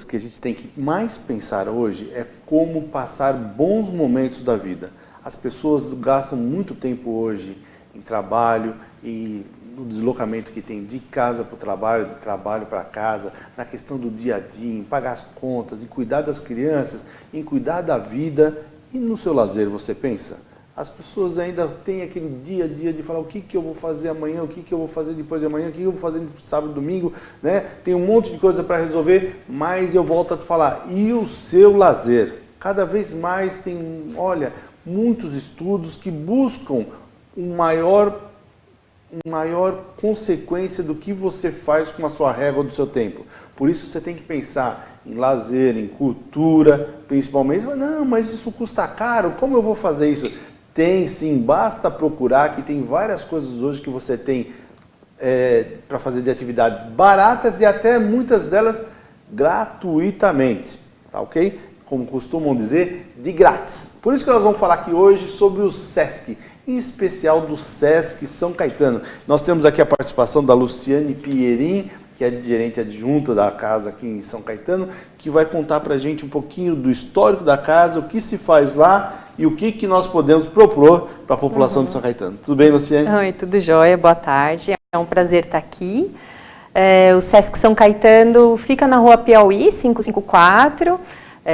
que a gente tem que mais pensar hoje é como passar bons momentos da vida. As pessoas gastam muito tempo hoje em trabalho e no deslocamento que tem de casa para o trabalho, do trabalho para casa, na questão do dia a dia, em pagar as contas, em cuidar das crianças, em cuidar da vida. E no seu lazer, você pensa? As pessoas ainda têm aquele dia a dia de falar o que eu vou fazer amanhã, o que eu vou fazer depois de amanhã, o que eu vou fazer sábado e domingo, né? Tem um monte de coisa para resolver, mas eu volto a falar, e o seu lazer? Cada vez mais tem, olha, muitos estudos que buscam maior consequência do que você faz com a sua régua do seu tempo. Por isso você tem que pensar em lazer, em cultura, principalmente. Não, mas isso custa caro, como eu vou fazer isso? Tem sim, basta procurar, que tem várias coisas hoje que você tem para fazer de atividades baratas e até muitas delas gratuitamente, tá ok? Como costumam dizer, de grátis. Por isso que nós vamos falar aqui hoje sobre o SESC, em especial do SESC São Caetano. Nós temos aqui a participação da Luciane Pierin, que é gerente adjunta da casa aqui em São Caetano, que vai contar para a gente um pouquinho do histórico da casa, o que se faz lá e o que nós podemos propor para a população de São Caetano. Tudo bem, Luciane? Oi, tudo jóia, boa tarde. É um prazer estar aqui. O SESC São Caetano fica na Rua Piauí, 554.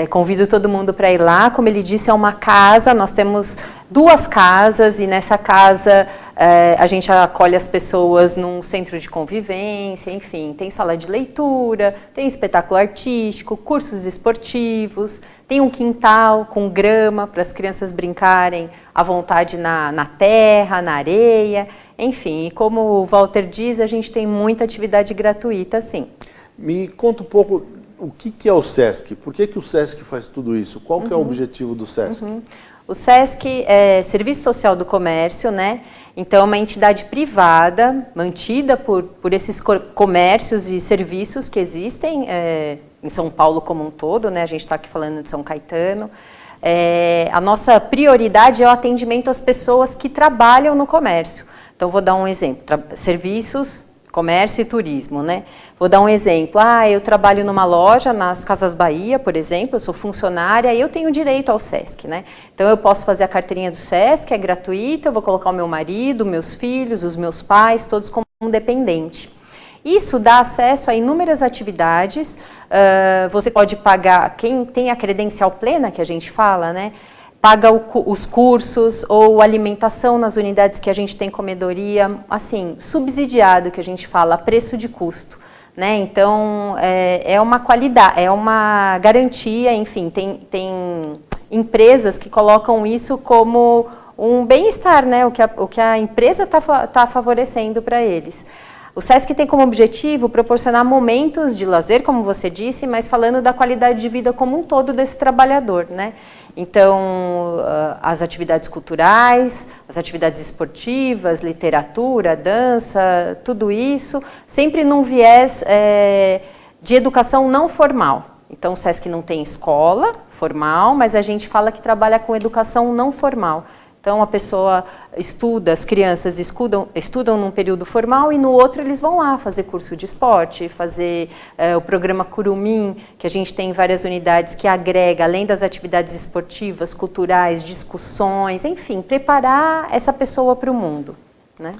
Convido todo mundo para ir lá. Como ele disse, é uma casa, nós temos 2 casas e nessa casa a gente acolhe as pessoas num centro de convivência, enfim, tem sala de leitura, tem espetáculo artístico, cursos esportivos, tem um quintal com grama para as crianças brincarem à vontade na terra, na areia, enfim, e como o Walter diz, a gente tem muita atividade gratuita, sim. Me conta um pouco o que é o SESC, por que o SESC faz tudo isso, qual que é o objetivo do SESC? O SESC é Serviço Social do Comércio, né? Então é uma entidade privada, mantida por esses comércios e serviços que existem em São Paulo como um todo, né? A gente está aqui falando de São Caetano. A nossa prioridade é o atendimento às pessoas que trabalham no comércio. Então vou dar um exemplo, serviços, comércio e turismo, né? Vou dar um exemplo, eu trabalho numa loja nas Casas Bahia, por exemplo, eu sou funcionária e eu tenho direito ao SESC, né? Então eu posso fazer a carteirinha do SESC, é gratuita, eu vou colocar o meu marido, meus filhos, os meus pais, todos como dependente. Isso dá acesso a inúmeras atividades, você pode pagar, quem tem a credencial plena, que a gente fala, né? Paga os cursos ou alimentação nas unidades que a gente tem comedoria, assim, subsidiado, que a gente fala, a preço de custo, né? Então, é uma qualidade, é uma garantia, enfim, tem empresas que colocam isso como um bem-estar, né? O que a empresa tá favorecendo para eles. O SESC tem como objetivo proporcionar momentos de lazer, como você disse, mas falando da qualidade de vida como um todo desse trabalhador, né? Então, as atividades culturais, as atividades esportivas, literatura, dança, tudo isso, sempre num viés de educação não formal. Então, o SESC não tem escola formal, mas a gente fala que trabalha com educação não formal. Então, a pessoa estuda, as crianças estudam num período formal e no outro eles vão lá fazer curso de esporte, fazer o programa Curumim, que a gente tem em várias unidades que agrega, além das atividades esportivas, culturais, discussões, enfim, preparar essa pessoa para o mundo, né?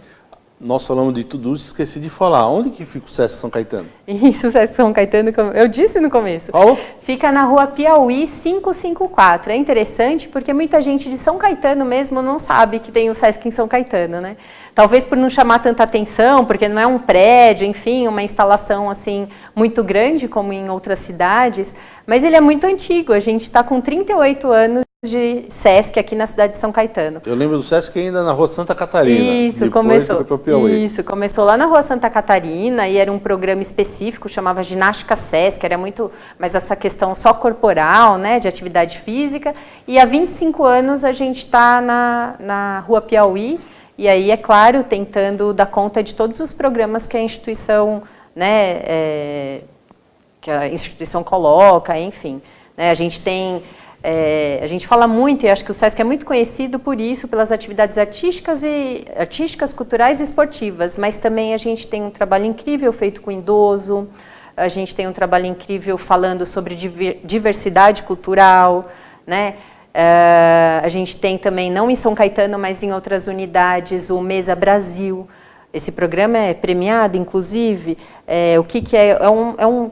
Nós falamos de tudo isso, esqueci de falar. Onde que fica o SESC São Caetano? Isso, o SESC São Caetano, eu disse no começo. Oh. Fica na Rua Piauí 554. É interessante porque muita gente de São Caetano mesmo não sabe que tem o SESC em São Caetano, né? Talvez por não chamar tanta atenção, porque não é um prédio, enfim, uma instalação assim muito grande como em outras cidades, mas ele é muito antigo. A gente está com 38 anos de SESC aqui na cidade de São Caetano. Eu lembro do SESC ainda na Rua Santa Catarina. Isso, começou lá na Rua Santa Catarina e era um programa específico, chamava Ginástica SESC, era muito, mas essa questão só corporal, né, de atividade física. E há 25 anos a gente está na Rua Piauí e aí, é claro, tentando dar conta de todos os programas que a instituição, né, coloca, enfim. Né, a gente tem... a gente fala muito, e acho que o SESC é muito conhecido por isso, pelas atividades artísticas, culturais e esportivas, mas também a gente tem um trabalho incrível feito com idoso, a gente tem um trabalho incrível falando sobre diversidade cultural, né? A gente tem também, não em São Caetano, mas em outras unidades, o Mesa Brasil. Esse programa é premiado, inclusive, o que é?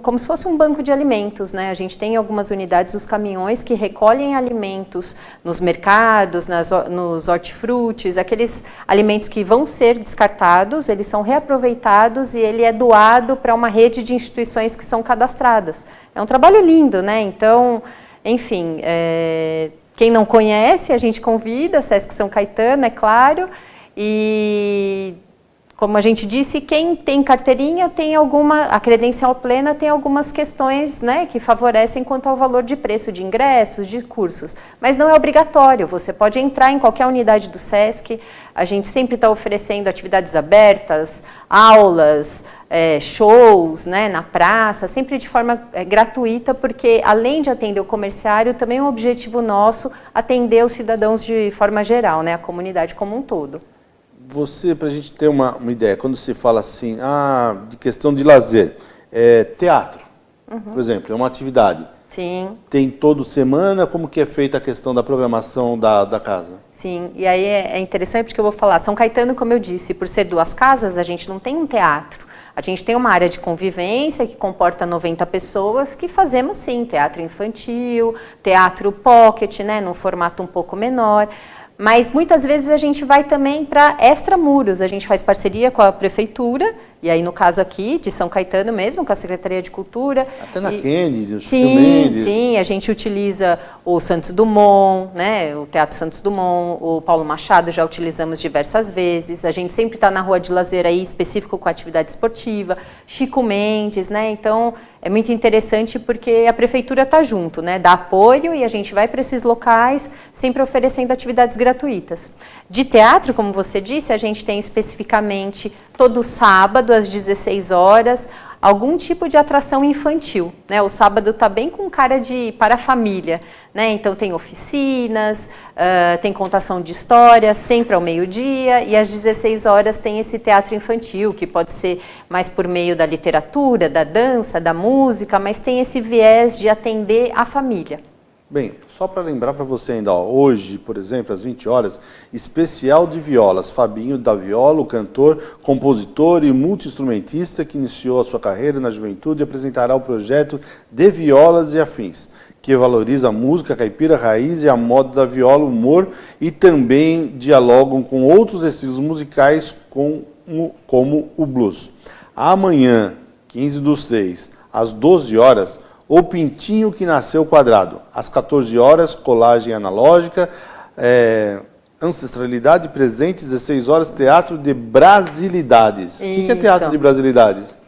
Como se fosse um banco de alimentos, né? A gente tem em algumas unidades os caminhões que recolhem alimentos nos mercados, nos hortifrutis, aqueles alimentos que vão ser descartados, eles são reaproveitados e ele é doado para uma rede de instituições que são cadastradas. É um trabalho lindo, né? Então, enfim, quem não conhece, a gente convida, Sesc São Caetano, é claro, e... Como a gente disse, quem tem carteirinha tem a credencial plena tem algumas questões, né, que favorecem quanto ao valor de preço de ingressos, de cursos. Mas não é obrigatório, você pode entrar em qualquer unidade do Sesc, a gente sempre está oferecendo atividades abertas, aulas, shows, né, na praça, sempre de forma gratuita, porque além de atender o comerciário, também é um objetivo nosso atender os cidadãos de forma geral, né, a comunidade como um todo. Você, para a gente ter uma ideia, quando se fala assim, de questão de lazer, teatro, por exemplo, é uma atividade. Sim. Tem toda semana, como que é feita a questão da programação da casa? Sim, e aí é interessante porque eu vou falar, São Caetano, como eu disse, por ser 2 casas, a gente não tem um teatro. A gente tem uma área de convivência que comporta 90 pessoas, que fazemos sim, teatro infantil, teatro pocket, né, num formato um pouco menor. Mas muitas vezes a gente vai também para extramuros, a gente faz parceria com a prefeitura, e aí no caso aqui de São Caetano mesmo, com a Secretaria de Cultura. Até na Kennedy, o Chico Sim, Mendes. sim, a gente utiliza o Santos Dumont, né, o Teatro Santos Dumont, o Paulo Machado já utilizamos diversas vezes, a gente sempre está na Rua de Lazer aí, específico com atividade esportiva, Chico Mendes, né, então é muito interessante porque a prefeitura está junto, né, dá apoio e a gente vai para esses locais sempre oferecendo atividades gratuitas. De teatro, como você disse, a gente tem especificamente todo sábado às 16 horas, algum tipo de atração infantil, né? O sábado está bem com cara para a família, né? Então tem oficinas, tem contação de histórias, sempre ao meio-dia, e às 16 horas tem esse teatro infantil, que pode ser mais por meio da literatura, da dança, da música, mas tem esse viés de atender a família. Bem, só para lembrar para você ainda, hoje, por exemplo, às 20 horas, especial de violas. Fabinho da Viola, o cantor, compositor e multi-instrumentista que iniciou a sua carreira na juventude, apresentará o projeto De Violas e Afins, que valoriza a música caipira raiz e a moda da viola, humor, e também dialogam com outros estilos musicais como o blues. Amanhã, 15/6, às 12 horas, O Pintinho que Nasceu Quadrado. Às 14 horas, colagem analógica, ancestralidade presente, 16 horas, teatro de brasilidades. O que é teatro de brasilidades?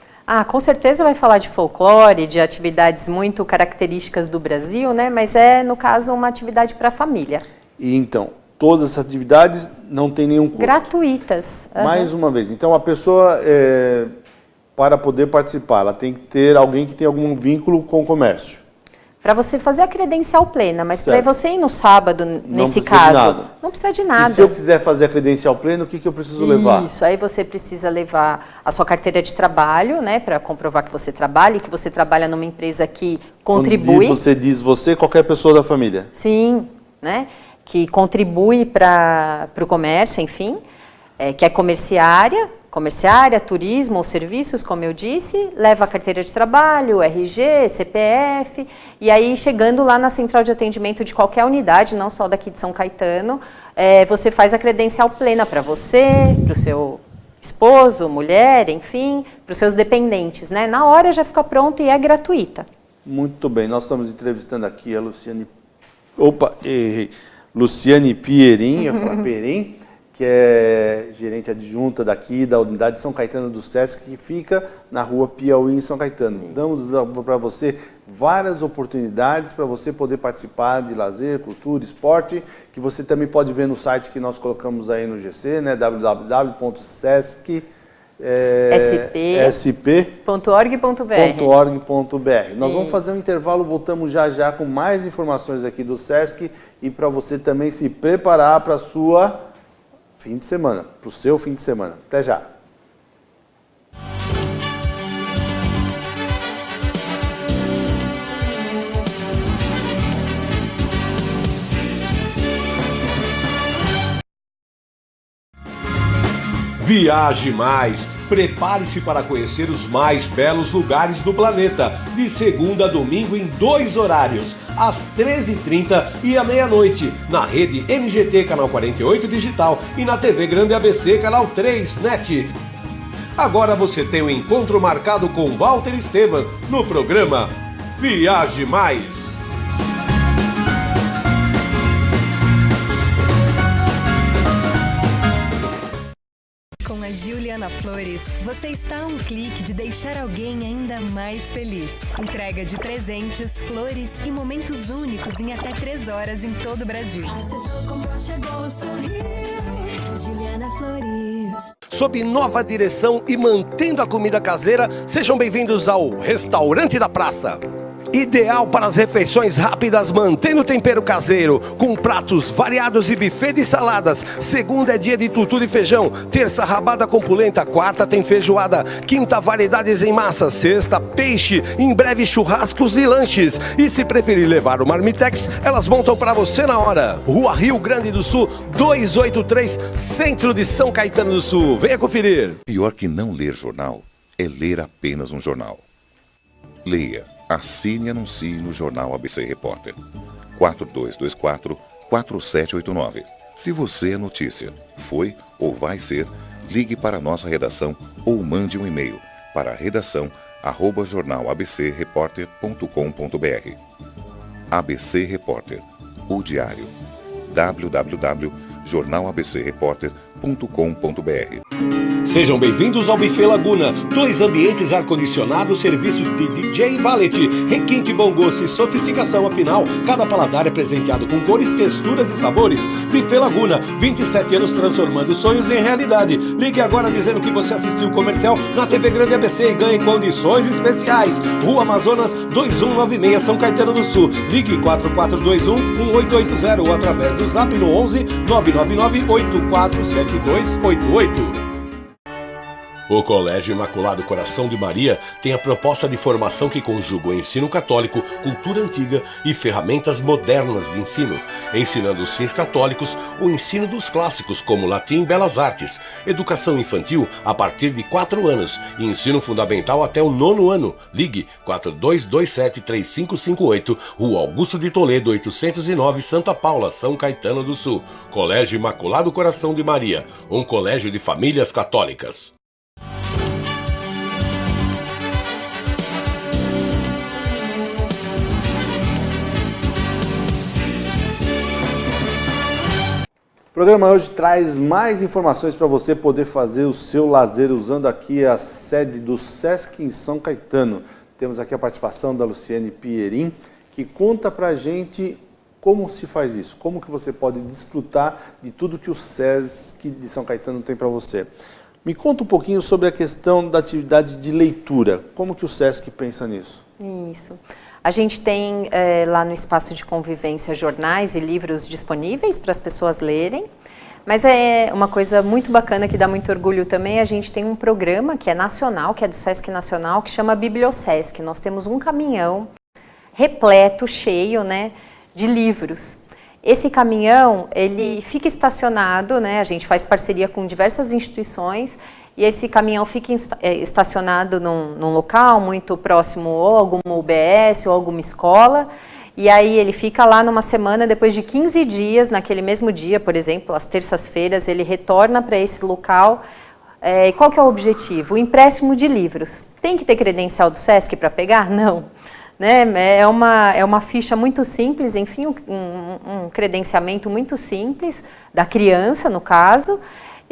Com certeza vai falar de folclore, de atividades muito características do Brasil, né? Mas no caso, uma atividade para a família. E então, todas essas atividades não tem nenhum custo? Gratuitas. Mais uma vez, então a pessoa... para poder participar, ela tem que ter alguém que tem algum vínculo com o comércio. Para você fazer a credencial plena, mas para você ir no sábado, nesse caso, não precisa de nada. E se eu quiser fazer a credencial plena, o que eu preciso levar? Isso, aí você precisa levar a sua carteira de trabalho, né, para comprovar que você trabalha e que você trabalha numa empresa que contribui. Quando você diz você, qualquer pessoa da família. Sim, né, que contribui para o comércio, enfim, que é comerciária, turismo ou serviços, como eu disse, leva a carteira de trabalho, RG, CPF, e aí chegando lá na central de atendimento de qualquer unidade, não só daqui de São Caetano, você faz a credencial plena para você, para o seu esposo, mulher, enfim, para os seus dependentes, né? Na hora já fica pronto e é gratuita. Muito bem, nós estamos entrevistando aqui a Luciane... Luciane Pierin, eu ia falar Perim, que é gerente adjunta daqui da unidade São Caetano do Sesc, que fica na rua Piauí, em São Caetano. Damos para você várias oportunidades para você poder participar de lazer, cultura, esporte, que você também pode ver no site que nós colocamos aí no GC, né, www.sesc.org.br. Nós vamos fazer um intervalo, voltamos já com mais informações aqui do Sesc e para você também se preparar para a sua... fim de semana, para o seu fim de semana. Até já! Viaje mais! Prepare-se para conhecer os mais belos lugares do planeta, de segunda a domingo em 2 horários, às 13h30 e à meia-noite, na rede NGT Canal 48 Digital e na TV Grande ABC Canal 3 NET. Agora você tem um encontro marcado com Walter Esteban no programa Viaje Mais. Com a Juliana Flores, você está a um clique de deixar alguém ainda mais feliz. Entrega de presentes, flores e momentos únicos em até 3 horas em todo o Brasil. Juliana Flores. Sob nova direção e mantendo a comida caseira, sejam bem-vindos ao Restaurante da Praça. Ideal para as refeições rápidas, mantendo o tempero caseiro, com pratos variados e buffet de saladas. Segunda é dia de tutu de feijão, terça rabada com polenta, quarta tem feijoada, quinta variedades em massa, sexta peixe, em breve churrascos e lanches. E se preferir levar o marmitex, elas montam para você na hora. Rua Rio Grande do Sul, 283, centro de São Caetano do Sul. Venha conferir. Pior que não ler jornal é ler apenas um jornal. Leia. Assine e anuncie no Jornal ABC Repórter. 4224-4789. Se você é notícia, foi ou vai ser, ligue para a nossa redação ou mande um e-mail para redação@jornalabcreporter.com.br. ABC Repórter, o diário. www.jornalabcreporter.com.br. Sejam bem-vindos ao Buffet Laguna, 2 ambientes ar-condicionados, serviços de DJ Valet, requinte, bom gosto e sofisticação. Afinal, cada paladar é presenteado com cores, texturas e sabores. Buffet Laguna, 27 anos transformando sonhos em realidade. Ligue agora dizendo que você assistiu o comercial na TV Grande ABC e ganhe condições especiais. Rua Amazonas, 2196, São Caetano do Sul. Ligue 4421-1880 ou através do Zap no 11 999 847288. O Colégio Imaculado Coração de Maria tem a proposta de formação que conjuga o ensino católico, cultura antiga e ferramentas modernas de ensino, ensinando os fins católicos, o ensino dos clássicos como latim e belas artes, educação infantil a partir de 4 anos e ensino fundamental até o 9º ano. Ligue 4227-3558, Rua Augusto de Toledo, 809, Santa Paula, São Caetano do Sul. Colégio Imaculado Coração de Maria, um colégio de famílias católicas. O programa hoje traz mais informações para você poder fazer o seu lazer usando aqui a sede do Sesc em São Caetano. Temos aqui a participação da Luciene Pierin, que conta para a gente como se faz isso, como que você pode desfrutar de tudo que o Sesc de São Caetano tem para você. Me conta um pouquinho sobre a questão da atividade de leitura. Como que o Sesc pensa nisso? Isso. A gente tem lá no espaço de convivência jornais e livros disponíveis para as pessoas lerem, mas é uma coisa muito bacana que dá muito orgulho também. A gente tem um programa que é nacional, que é do Sesc Nacional, que chama Bibliosesc. Nós temos um caminhão repleto, cheio, né, de livros. Esse caminhão, ele fica estacionado, né, a gente faz parceria com diversas instituições, e esse caminhão fica estacionado num local muito próximo ou a alguma UBS ou alguma escola, e aí ele fica lá numa semana, depois de 15 dias, naquele mesmo dia, por exemplo, às terças-feiras, ele retorna para esse local. E qual que é o objetivo? O empréstimo de livros. Tem que ter credencial do Sesc para pegar? Não. Né? É uma ficha muito simples, enfim, um credenciamento muito simples da criança, no caso,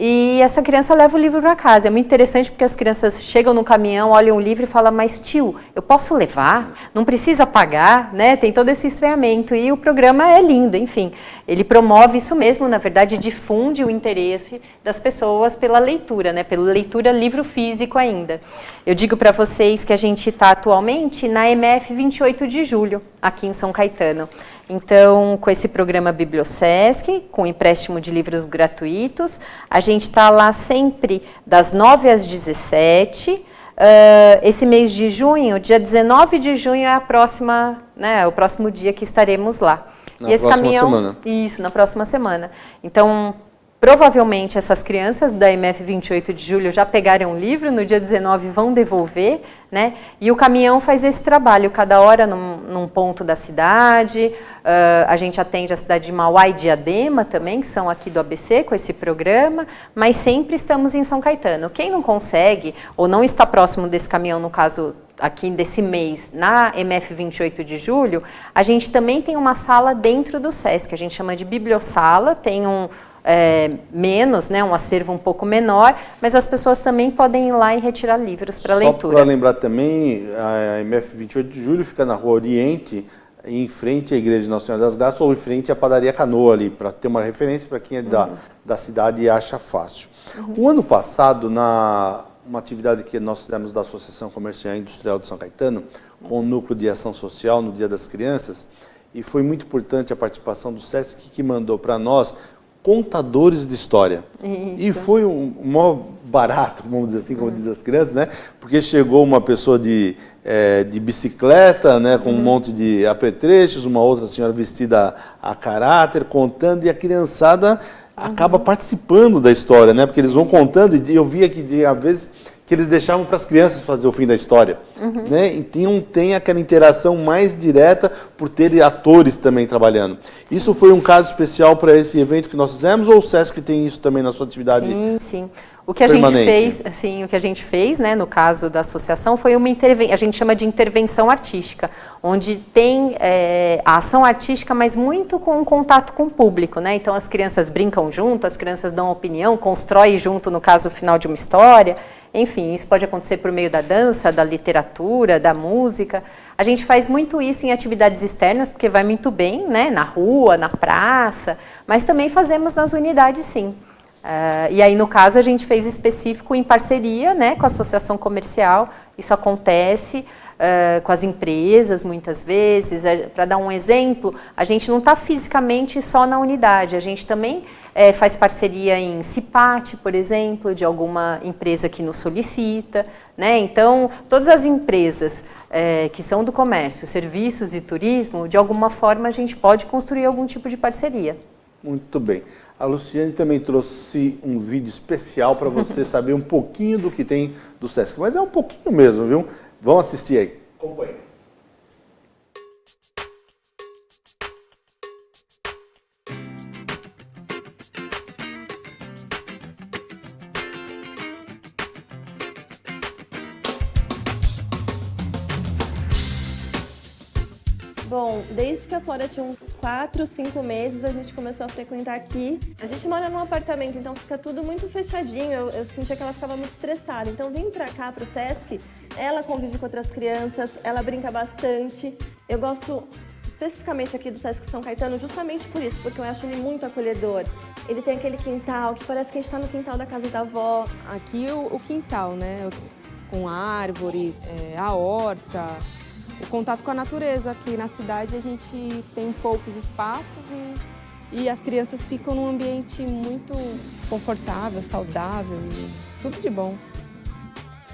e essa criança leva o livro para casa. É muito interessante porque as crianças chegam no caminhão, olham o livro e falam, mas tio, eu posso levar? Não precisa pagar? Né? Tem todo esse estranhamento e o programa é lindo, enfim. Ele promove isso mesmo, na verdade, difunde o interesse das pessoas pela leitura, né? Pela leitura livro físico ainda. Eu digo para vocês que a gente está atualmente na MF 28 de julho, aqui em São Caetano. Então, com esse programa Bibliosesc, com empréstimo de livros gratuitos, a gente está lá sempre das 9 às 17. Esse mês de junho, dia 19 de junho é a próxima, né, o próximo dia que estaremos lá. Na próxima semana. Isso, na próxima semana. Então, Provavelmente essas crianças da MF 28 de julho já pegaram o livro, no dia 19 vão devolver, né? E o caminhão faz esse trabalho, cada hora num ponto da cidade. A gente atende a cidade de Mauá e Diadema também, que são aqui do ABC com esse programa, mas sempre estamos em São Caetano. Quem não consegue ou não está próximo desse caminhão, no caso aqui desse mês, na MF 28 de julho, a gente também tem uma sala dentro do SESC, a gente chama de bibliossala, tem menos, né, um acervo um pouco menor, mas as pessoas também podem ir lá e retirar livros para leitura. Só para lembrar também, a MF 28 de julho fica na Rua Oriente, em frente à Igreja Nossa Senhora das Graças, ou em frente à Padaria Canoa ali, para ter uma referência para quem é da cidade e acha fácil. O ano passado, uma atividade que nós fizemos da Associação Comercial e Industrial de São Caetano, com o Núcleo de Ação Social no Dia das Crianças, e foi muito importante a participação do SESC, que mandou para nós contadores de história. Isso. E foi um maior barato, vamos dizer assim, como dizem as crianças, né? Porque chegou uma pessoa de bicicleta, né, com um monte de apetrechos, uma outra senhora vestida a caráter, contando, e a criançada acaba participando da história, né? Porque eles vão contando, e eu via que, às vezes, que eles deixavam para as crianças fazer o fim da história. Né? Então tem aquela interação mais direta por ter atores também trabalhando. Isso foi um caso especial para esse evento que nós fizemos, ou o SESC tem isso também na sua atividade? Sim, sim. O que a gente fez, assim, o que a gente fez, né, no caso da associação, foi uma intervenção, a gente chama de intervenção artística, onde tem a ação artística, mas muito com contato com o público, né? Então as crianças brincam junto, as crianças dão opinião, constroem junto, no caso, o final de uma história. Enfim, isso pode acontecer por meio da dança, da literatura, da música. A gente faz muito isso em atividades externas, porque vai muito bem, né, na rua, na praça, mas também fazemos nas unidades, sim. E aí, no caso, a gente fez específico em parceria, né, com a associação comercial. Isso acontece com as empresas, muitas vezes. Para dar um exemplo, a gente não está fisicamente só na unidade, a gente também faz parceria em CIPAT, por exemplo, de alguma empresa que nos solicita, né? Então, todas as empresas que são do comércio, serviços e turismo, de alguma forma a gente pode construir algum tipo de parceria. Muito bem. A Luciane também trouxe um vídeo especial para você saber um pouquinho do que tem do SESC, mas é um pouquinho mesmo, viu? Vamos assistir aí. Acompanhe. Bom, desde que a Flora tinha uns 4, 5 meses, a gente começou a frequentar aqui. A gente mora num apartamento, então fica tudo muito fechadinho. Eu sentia que ela ficava muito estressada. Então, vim pra cá, pro SESC, ela convive com outras crianças, ela brinca bastante. Eu gosto especificamente aqui do SESC São Caetano justamente por isso, porque eu acho ele muito acolhedor. Ele tem aquele quintal, que parece que a gente tá no quintal da casa da avó. Aqui o quintal, né, com árvores, a horta, o contato com a natureza. Aqui na cidade a gente tem poucos espaços e as crianças ficam num ambiente muito confortável, saudável, e tudo de bom.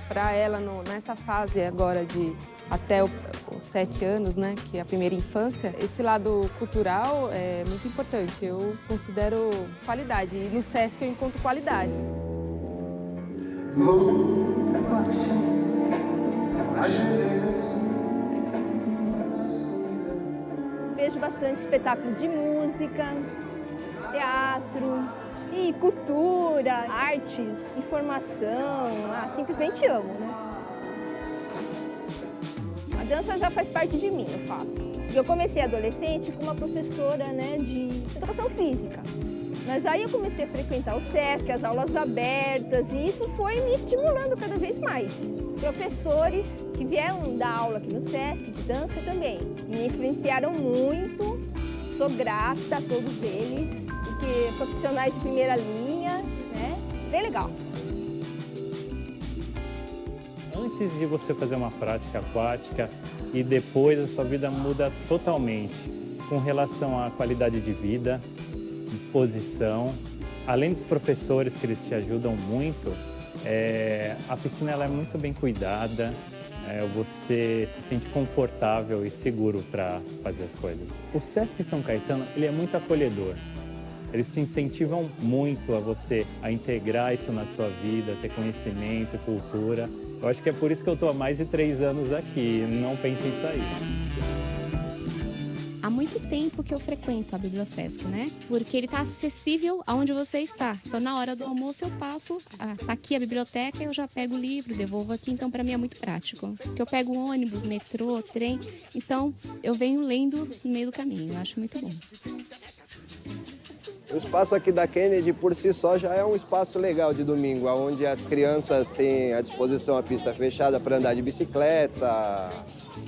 Para ela, nessa fase agora de até os 7 anos, né, que é a primeira infância, esse lado cultural é muito importante. Eu considero qualidade, e no SESC eu encontro qualidade. Vejo bastante espetáculos de música, teatro e cultura, artes, informação. Simplesmente amo, né? A dança já faz parte de mim, eu falo. Eu comecei adolescente com uma professora, né, de educação física. Mas aí eu comecei a frequentar o SESC, as aulas abertas, e isso foi me estimulando cada vez mais. Professores que vieram dar aula aqui no SESC, de dança também, me influenciaram muito, sou grata a todos eles, porque profissionais de primeira linha, né, bem legal. Antes de você fazer uma prática aquática e depois a sua vida muda totalmente com relação à qualidade de vida, disposição, além dos professores que eles te ajudam muito, a piscina ela é muito bem cuidada, você se sente confortável e seguro para fazer as coisas. O SESC São Caetano ele é muito acolhedor. eles te incentivam muito a você a integrar isso na sua vida, ter conhecimento, cultura. Eu acho que é por isso que eu estou há mais de 3 anos aqui, não penso em sair. Há muito tempo que eu frequento a Bibliosesc, né? Porque ele está acessível aonde você está. Então, na hora do almoço, eu passo, tá aqui a biblioteca, eu já pego o livro, devolvo aqui. Então, para mim é muito prático. Porque eu pego ônibus, metrô, trem. Então, eu venho lendo no meio do caminho. Eu acho muito bom. O espaço aqui da Kennedy, por si só, já é um espaço legal de domingo, onde as crianças têm à disposição a pista fechada para andar de bicicleta.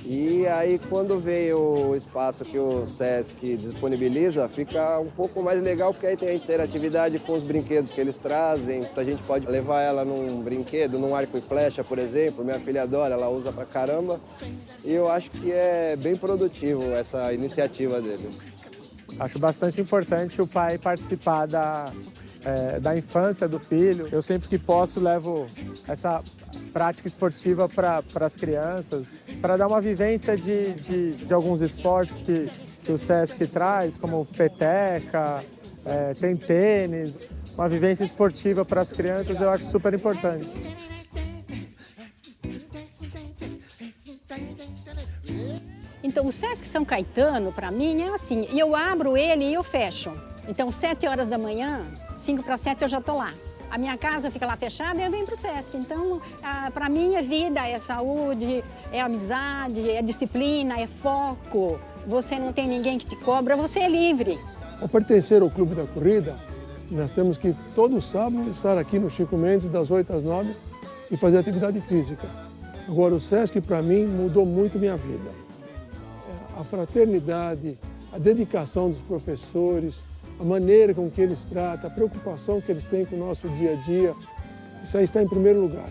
E aí, quando vem o espaço que o Sesc disponibiliza, fica um pouco mais legal, porque aí tem a interatividade com os brinquedos que eles trazem. A gente pode levar ela num brinquedo, num arco e flecha, por exemplo. Minha filha adora, ela usa pra caramba. E eu acho que é bem produtivo essa iniciativa deles. Acho bastante importante o pai participar da infância do filho. Eu sempre que posso levo essa prática esportiva para as crianças, para dar uma vivência de alguns esportes que o Sesc traz, como peteca, tem tênis. Uma vivência esportiva para as crianças eu acho super importante. Então, o Sesc São Caetano, para mim, é assim, eu abro ele e eu fecho. Então, 7 horas da manhã, 5 para 7 eu já estou lá. A minha casa fica lá fechada e eu venho para o Sesc. Então, para mim, é vida, é saúde, é amizade, é disciplina, é foco. Você não tem ninguém que te cobra, você é livre. Ao pertencer ao Clube da Corrida, nós temos que, todo sábado, estar aqui no Chico Mendes, das 8 às 9, e fazer atividade física. Agora, o Sesc, para mim, mudou muito minha vida. A fraternidade, a dedicação dos professores, a maneira com que eles tratam, a preocupação que eles têm com o nosso dia a dia, isso aí está em primeiro lugar.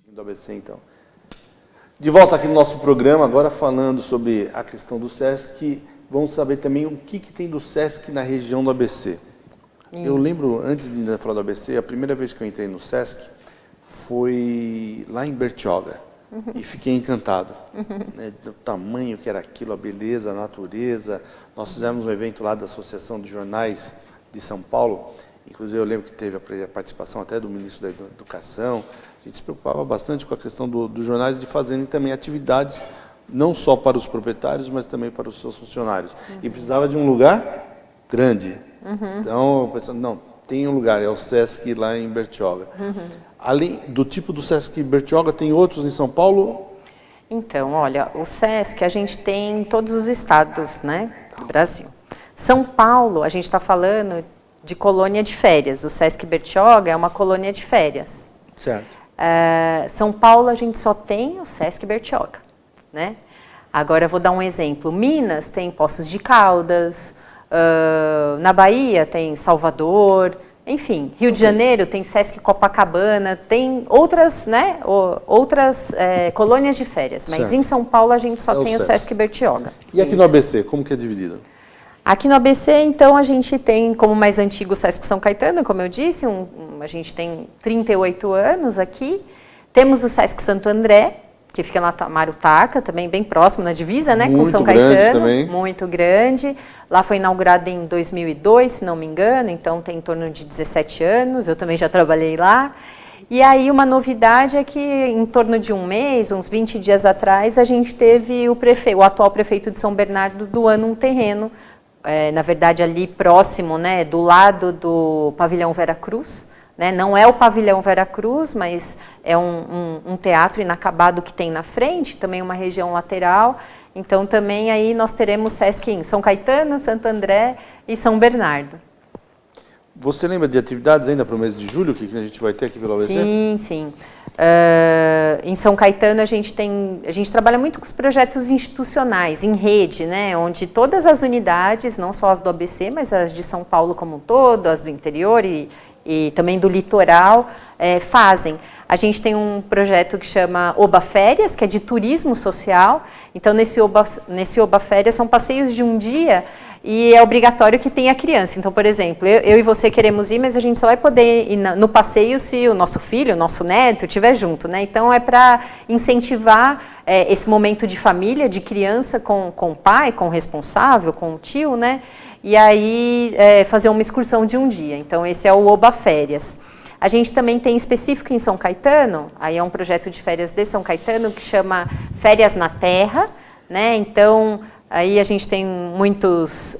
Do ABC, então. De volta aqui no nosso programa, agora falando sobre a questão do Sesc, vamos saber também o que tem do Sesc na região do ABC. Eu lembro, antes de falar do ABC, a primeira vez que eu entrei no Sesc foi lá em Bertioga. E fiquei encantado, né, do tamanho que era aquilo, a beleza, a natureza. Nós fizemos um evento lá da Associação de Jornais de São Paulo, inclusive eu lembro que teve a participação até do ministro da Educação. A gente se preocupava bastante com a questão dos jornais de fazerem também atividades, não só para os proprietários, mas também para os seus funcionários. E precisava de um lugar grande. Então, eu pensei, não, tem um lugar, é o Sesc lá em Bertioga. Além do tipo do Sesc Bertioga, tem outros em São Paulo? Então, olha, o Sesc a gente tem em todos os estados, né, do Brasil. São Paulo, a gente está falando de colônia de férias. O Sesc Bertioga é uma colônia de férias. Certo. São Paulo a gente só tem o Sesc Bertioga, né? Agora eu vou dar um exemplo. Minas tem Poços de Caldas, na Bahia tem Salvador, enfim, Rio de Janeiro tem Sesc Copacabana, tem outras, né, colônias de férias, mas certo. Em São Paulo a gente só tem o Sesc Bertioga. E aqui no ABC, como que é dividido? Aqui no ABC, então, a gente tem como mais antigo o Sesc São Caetano, como eu disse, a gente tem 38 anos aqui. Temos o Sesc Santo André, que fica na Marutaca, também bem próximo, na divisa, né, com São Caetano. Também. Muito grande. Lá foi inaugurado em 2002, se não me engano, então tem em torno de 17 anos. Eu também já trabalhei lá. E aí uma novidade é que em torno de um mês, uns 20 dias atrás, a gente teve o atual prefeito de São Bernardo doando um terreno, na verdade ali próximo, né, do lado do pavilhão Vera Cruz. Né? Não é o pavilhão Vera Cruz, mas é um teatro inacabado que tem na frente, também uma região lateral. Então também aí nós teremos Sesc em São Caetano, Santo André e São Bernardo. Você lembra de atividades ainda para o mês de julho que a gente vai ter aqui pelo ABC? Sim, sim. Em São Caetano a gente trabalha muito com os projetos institucionais, em rede, né, onde todas as unidades, não só as do ABC, mas as de São Paulo como um todo, as do interior e também do litoral, fazem. A gente tem um projeto que chama Oba Férias, que é de turismo social. Então, nesse Oba Férias são passeios de um dia e é obrigatório que tenha criança. Então, por exemplo, eu e você queremos ir, mas a gente só vai poder ir no passeio se o nosso filho, o nosso neto estiver junto, né? Então, é para incentivar esse momento de família, de criança com o pai, com o responsável, com o tio, né? E aí fazer uma excursão de um dia. Então, esse é o Oba Férias. A gente também tem específico em São Caetano, aí é um projeto de férias de São Caetano que chama Férias na Terra, né? Então, aí a gente tem muitas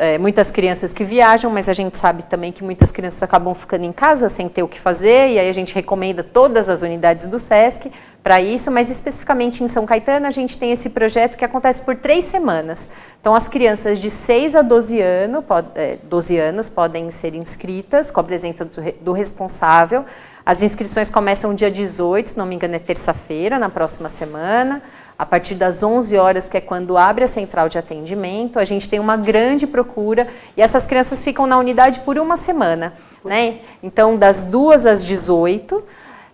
crianças que viajam, mas a gente sabe também que muitas crianças acabam ficando em casa sem ter o que fazer, e aí a gente recomenda todas as unidades do SESC para isso, mas especificamente em São Caetano a gente tem esse projeto que acontece por 3 semanas. Então, as crianças de 6 a 12 anos podem ser inscritas com a presença do responsável. As inscrições começam dia 18, se não me engano é terça-feira, na próxima semana, a partir das 11 horas, que é quando abre a central de atendimento. A gente tem uma grande procura e essas crianças ficam na unidade por 1 semana, né? Então, das 2 às 18,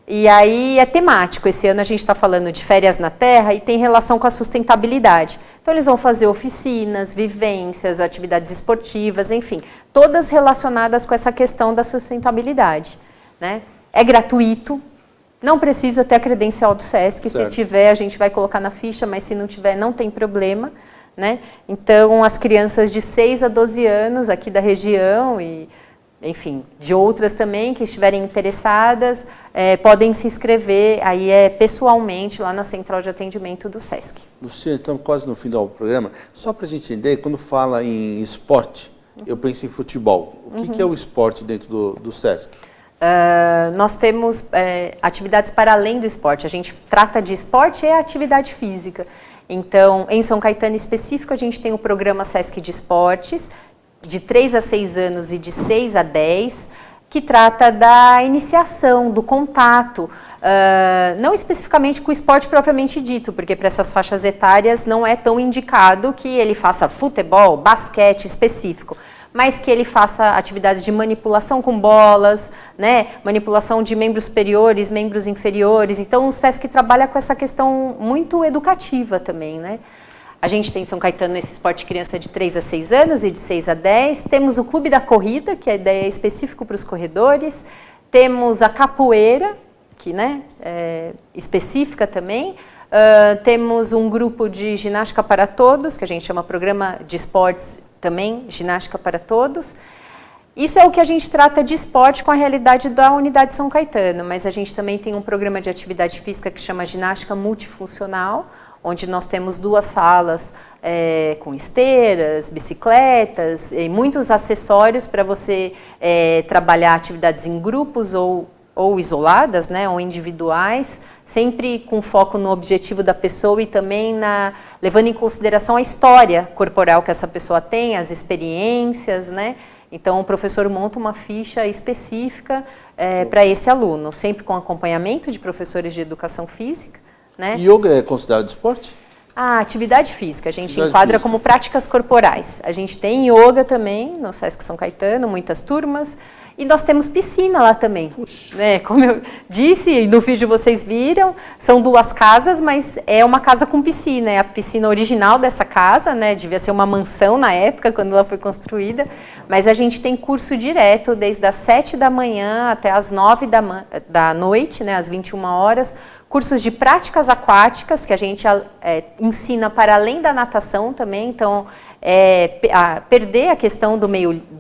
e aí é temático. Esse ano a gente está falando de férias na terra e tem relação com a sustentabilidade. Então, eles vão fazer oficinas, vivências, atividades esportivas, enfim, todas relacionadas com essa questão da sustentabilidade, né? É gratuito. Não precisa ter a credencial do SESC, certo. Se tiver a gente vai colocar na ficha, mas se não tiver não tem problema, né? Então, as crianças de 6 a 12 anos aqui da região e, enfim, de outras também que estiverem interessadas, podem se inscrever aí pessoalmente lá na central de atendimento do SESC. Luciane, estamos quase no final do programa. Só para a gente entender, quando fala em esporte, eu penso em futebol. O que é o esporte dentro do SESC? Nós temos atividades para além do esporte. A gente trata de esporte e atividade física. Então, em São Caetano específico, a gente tem o programa SESC de Esportes, de 3 a 6 anos e de 6 a 10, que trata da iniciação, do contato, não especificamente com o esporte propriamente dito, porque para essas faixas etárias não é tão indicado que ele faça futebol, basquete específico, mas que ele faça atividades de manipulação com bolas, né? Manipulação de membros superiores, membros inferiores. Então, o SESC trabalha com essa questão muito educativa também, né? A gente tem em São Caetano esse esporte criança de 3 a 6 anos e de 6 a 10. Temos o Clube da Corrida, que a ideia é específico para os corredores. Temos a capoeira, que, né, é específica também. Temos um grupo de ginástica para todos, que a gente chama Programa de Esportes também, Ginástica para Todos. Isso é o que a gente trata de esporte com a realidade da unidade São Caetano, mas a gente também tem um programa de atividade física que chama Ginástica Multifuncional, onde nós temos 2 salas com esteiras, bicicletas e muitos acessórios para você trabalhar atividades em grupos ou isoladas, né, ou individuais, sempre com foco no objetivo da pessoa e também levando em consideração a história corporal que essa pessoa tem, as experiências, né? Então, o professor monta uma ficha específica para esse aluno, sempre com acompanhamento de professores de educação física, né? Yoga é considerado esporte? A atividade física, a gente enquadra como práticas corporais. A gente tem yoga também no SESC São Caetano, muitas turmas. E nós temos piscina lá também, né? Como eu disse, e no vídeo vocês viram, são 2 casas, mas é uma casa com piscina. É a piscina original dessa casa, né? Devia ser uma mansão na época, quando ela foi construída. Mas a gente tem curso direto, desde as 7 da manhã até as 9 da noite, né? Às 21 horas. Cursos de práticas aquáticas, que a gente ensina para além da natação também. Então, perder a questão do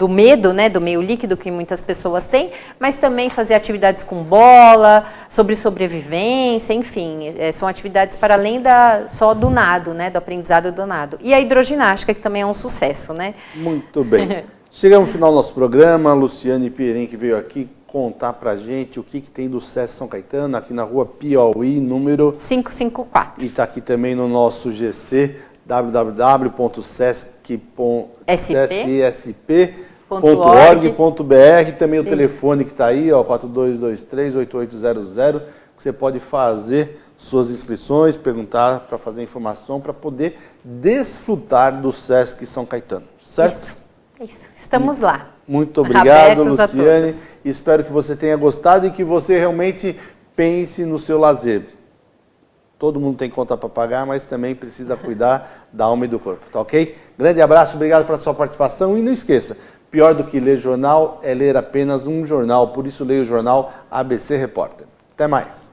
medo, né, do meio líquido que muitas pessoas têm, mas também fazer atividades com bola, sobre sobrevivência, enfim, são atividades para além só do nado, né, do aprendizado do nado. E a hidroginástica, que também é um sucesso, né? Muito bem. Chegamos no final do nosso programa, a Luciane Pierin que veio aqui contar pra gente o que tem do SESC São Caetano, aqui na rua Piauí, número 554. E está aqui também no nosso GC, www.sesc.org.br, também o telefone que está aí, ó, 4223-8800, que você pode fazer suas inscrições, perguntar para fazer informação, para poder desfrutar do SESC São Caetano, certo? Isso. Estamos lá. Muito obrigado, Luciane. Espero que você tenha gostado e que você realmente pense no seu lazer. Todo mundo tem conta para pagar, mas também precisa cuidar da alma e do corpo, tá ok? Grande abraço, obrigado pela sua participação e não esqueça, pior do que ler jornal é ler apenas um jornal, por isso leia o jornal ABC Repórter. Até mais!